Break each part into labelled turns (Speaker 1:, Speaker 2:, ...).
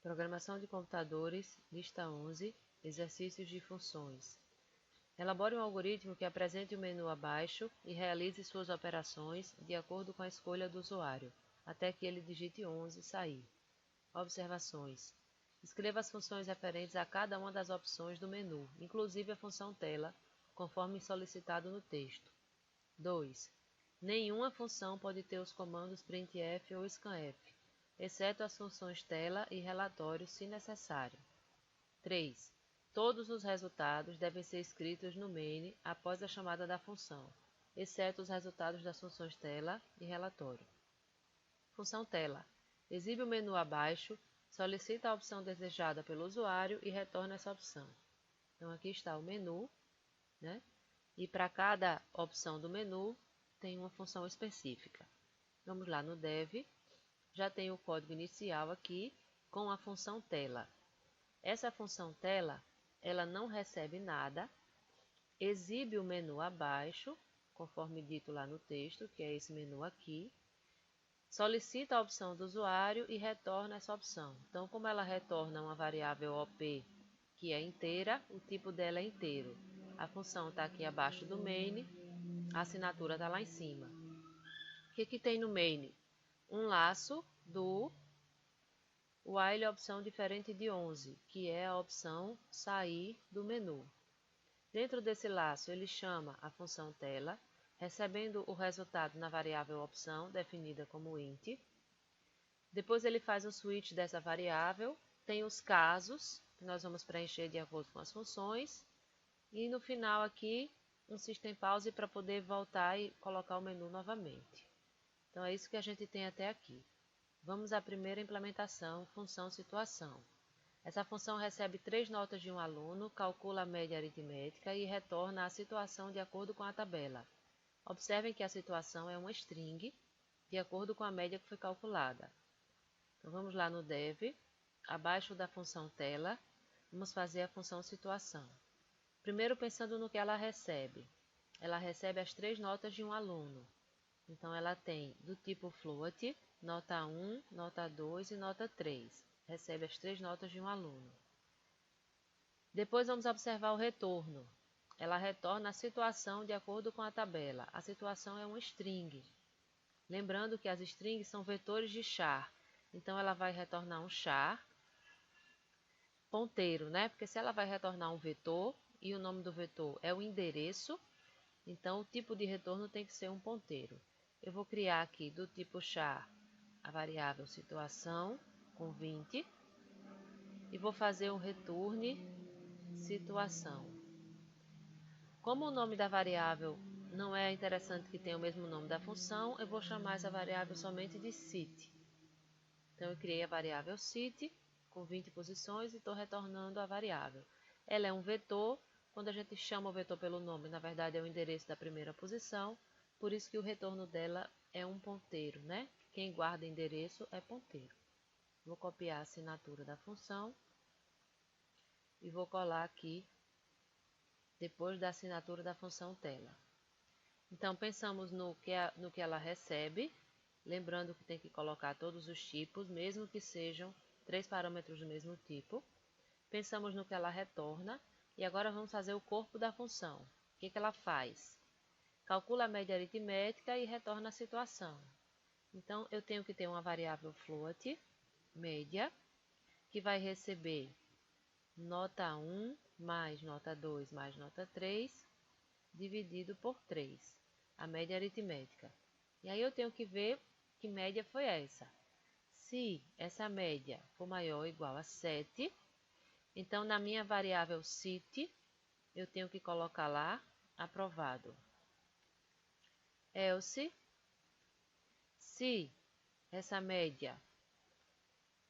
Speaker 1: Programação de computadores, lista 11, exercícios de funções. Elabore um algoritmo que apresente o menu abaixo e realize suas operações de acordo com a escolha do usuário, até que ele digite 11 e sair. Observações. Escreva as funções referentes a cada uma das opções do menu, inclusive a função tela, conforme solicitado no texto. 2. Nenhuma função pode ter os comandos printf ou scanf, exceto as funções tela e relatório, se necessário. 3. Todos os resultados devem ser escritos no main após a chamada da função, exceto os resultados das funções tela e relatório. Função tela. Exibe o menu abaixo, solicita a opção desejada pelo usuário e retorna essa opção. Então aqui está o menu, né? E para cada opção do menu tem uma função específica. Vamos lá no dev. Já tem o código inicial aqui com a função tela. Essa função tela, ela não recebe nada, exibe o menu abaixo, conforme dito lá no texto, que é esse menu aqui, solicita a opção do usuário e retorna essa opção. Então, como ela retorna uma variável op que é inteira, o tipo dela é inteiro. A função está aqui abaixo do main, a assinatura está lá em cima. O que tem no main? Um laço do while opção diferente de 11, que é a opção sair do menu. Dentro desse laço, ele chama a função tela, recebendo o resultado na variável opção, definida como int. Depois ele faz um switch dessa variável, tem os casos, que nós vamos preencher de acordo com as funções, e no final aqui, um system pause para poder voltar e colocar o menu novamente. Então é isso que a gente tem até aqui. Vamos à primeira implementação, função situação. Essa função recebe 3 notas de um aluno, calcula a média aritmética e retorna a situação de acordo com a tabela. Observem que a situação é uma string, de acordo com a média que foi calculada. Então vamos lá no dev, abaixo da função tela, vamos fazer a função situação. Primeiro pensando no que ela recebe. Ela recebe as 3 notas de um aluno. Então ela tem do tipo float, nota 1, nota 2 e nota 3. Recebe as 3 notas de um aluno. Depois vamos observar o retorno. Ela retorna a situação de acordo com a tabela. A situação é uma string. Lembrando que as strings são vetores de char. Então ela vai retornar um char ponteiro, né? Porque se ela vai retornar um vetor e o nome do vetor é o endereço, então o tipo de retorno tem que ser um ponteiro. Eu vou criar aqui do tipo char a variável situação com 20 e vou fazer um return situação. Como o nome da variável não é interessante que tenha o mesmo nome da função, eu vou chamar essa variável somente de sit. Então eu criei a variável sit com 20 posições e estou retornando a variável. Ela é um vetor, quando a gente chama o vetor pelo nome, na verdade é o endereço da primeira posição, por isso que o retorno dela é um ponteiro, né? Quem guarda endereço é ponteiro. Vou copiar a assinatura da função e vou colar aqui depois da assinatura da função tela. Então pensamos no que ela recebe, lembrando que tem que colocar todos os tipos, mesmo que sejam 3 parâmetros do mesmo tipo. Pensamos no que ela retorna e agora vamos fazer o corpo da função. O que ela faz? Calcula a média aritmética e retorna a situação. Então eu tenho que ter uma variável float, média, que vai receber nota 1 mais nota 2 mais nota 3, dividido por 3, a média aritmética. E aí eu tenho que ver que média foi essa. Se essa média for maior ou igual a 7, então na minha variável sit, eu tenho que colocar lá aprovado. Else, se essa média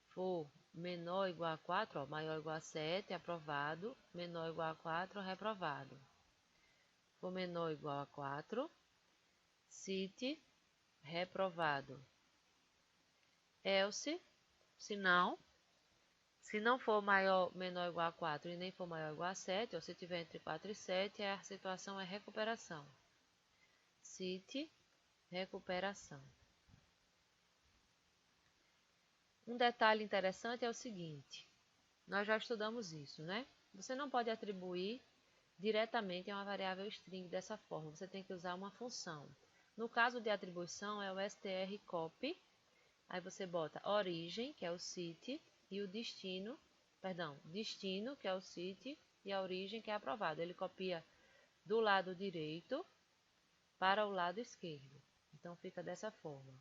Speaker 1: for menor ou igual a 4, maior ou igual a 7, aprovado, menor ou igual a 4, reprovado. For menor ou igual a 4, sit, reprovado. Else, se não for menor ou igual a 4 e nem for maior ou igual a 7, ou se tiver entre 4 e 7, a situação é recuperação. Sit, recuperação. Um detalhe interessante é o seguinte, nós já estudamos isso, né? Você não pode atribuir diretamente a uma variável string dessa forma, você tem que usar uma função. No caso de atribuição é o strcopy, aí você bota origem, que é o city, e o destino, que é o city, e a origem, que é aprovado. Ele copia do lado direito para o lado esquerdo. Então fica dessa forma.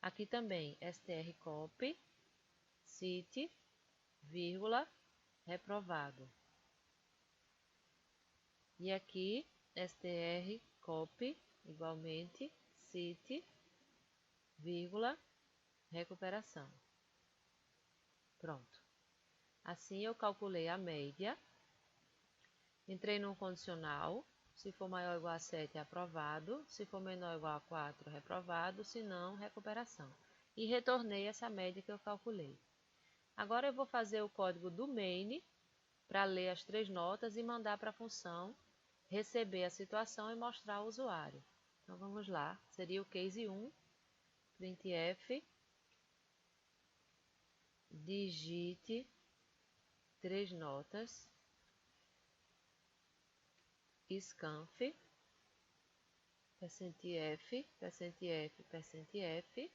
Speaker 1: Aqui também strcopy, city, vírgula, reprovado. E aqui strcopy, igualmente, city, vírgula, recuperação. Pronto. Assim eu calculei a média, entrei no condicional, se for maior ou igual a 7 é aprovado, se for menor ou igual a 4 é reprovado, se não, recuperação. E retornei essa média que eu calculei. Agora eu vou fazer o código do main para ler as 3 notas e mandar para a função receber a situação e mostrar ao usuário. Então vamos lá, seria o case 1, printf, digite 3 notas, scanf, %f, %f,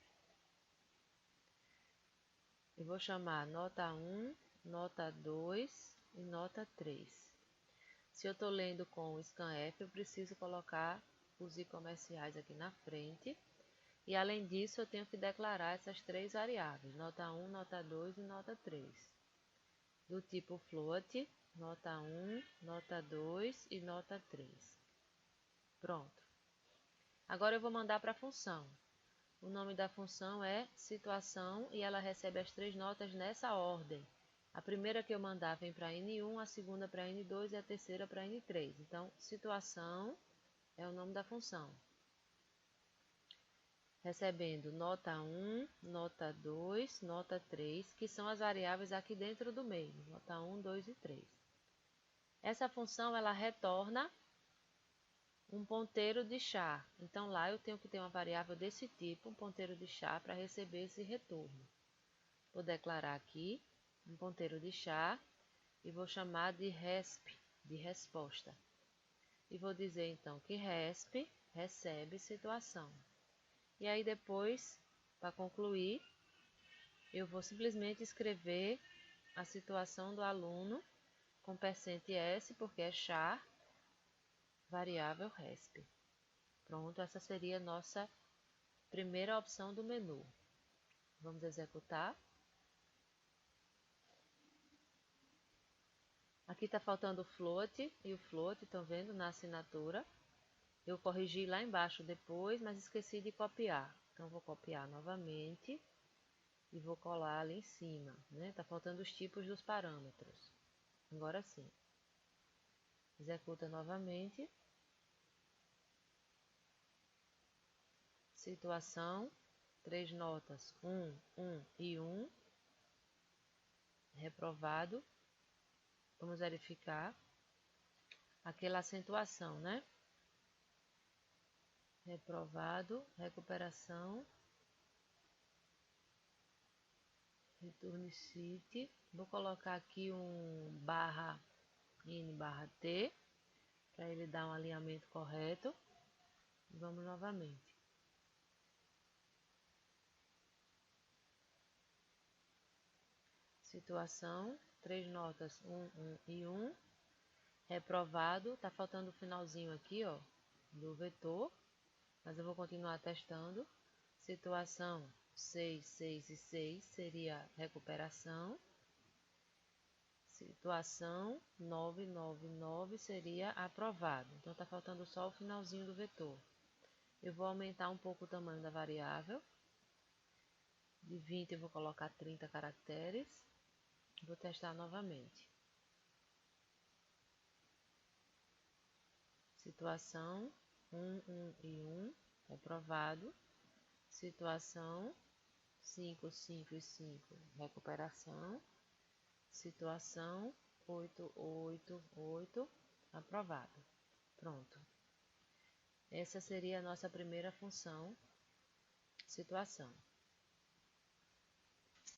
Speaker 1: eu vou chamar nota 1, nota 2 e nota 3. Se eu estou lendo com o scanf, eu preciso colocar os i comerciais aqui na frente. E além disso, eu tenho que declarar essas 3 variáveis, nota 1, nota 2 e nota 3. Do tipo float, nota 1, nota 2 e nota 3. Pronto. Agora eu vou mandar para a função. O nome da função é situação e ela recebe as 3 notas nessa ordem. A primeira que eu mandar vem para N1, a segunda para N2 e a terceira para N3. Então, situação é o nome da função. Recebendo nota 1, nota 2, nota 3, que são as variáveis aqui dentro do main, nota 1, 2 e 3. Essa função ela retorna um ponteiro de char. Então lá eu tenho que ter uma variável desse tipo, um ponteiro de char, para receber esse retorno. Vou declarar aqui um ponteiro de char e vou chamar de resp, de resposta. E vou dizer então que resp recebe situação. E aí depois, para concluir, eu vou simplesmente escrever a situação do aluno com %s, porque é char, variável resp. Pronto, essa seria a nossa primeira opção do menu. Vamos executar. Aqui está faltando o float, e o float, estão vendo, na assinatura. Eu corrigi lá embaixo depois, mas esqueci de copiar. Então, vou copiar novamente e vou colar ali em cima, né? Está faltando os tipos dos parâmetros. Agora sim. Executa novamente. Situação, 3 notas, 1, 1 e 1. Reprovado. Vamos verificar aquela acentuação, né? Reprovado, recuperação, return city. Vou colocar aqui um barra n barra t, para ele dar um alinhamento correto. Vamos novamente. Situação, 3 notas, 1, 1 e 1. Reprovado, tá faltando o finalzinho aqui, ó, do vetor, mas eu vou continuar testando. Situação 6, 6 e 6 seria recuperação. Situação 9, 9, 9 seria aprovado. Então tá faltando só o finalzinho do vetor. Eu vou aumentar um pouco o tamanho da variável. De 20 eu vou colocar 30 caracteres. Vou testar novamente. Situação 1, 1 e 1, reprovado. Situação 5, 5 e 5, recuperação. Situação 8, 8, 8, aprovado. Pronto. Essa seria a nossa primeira função, situação.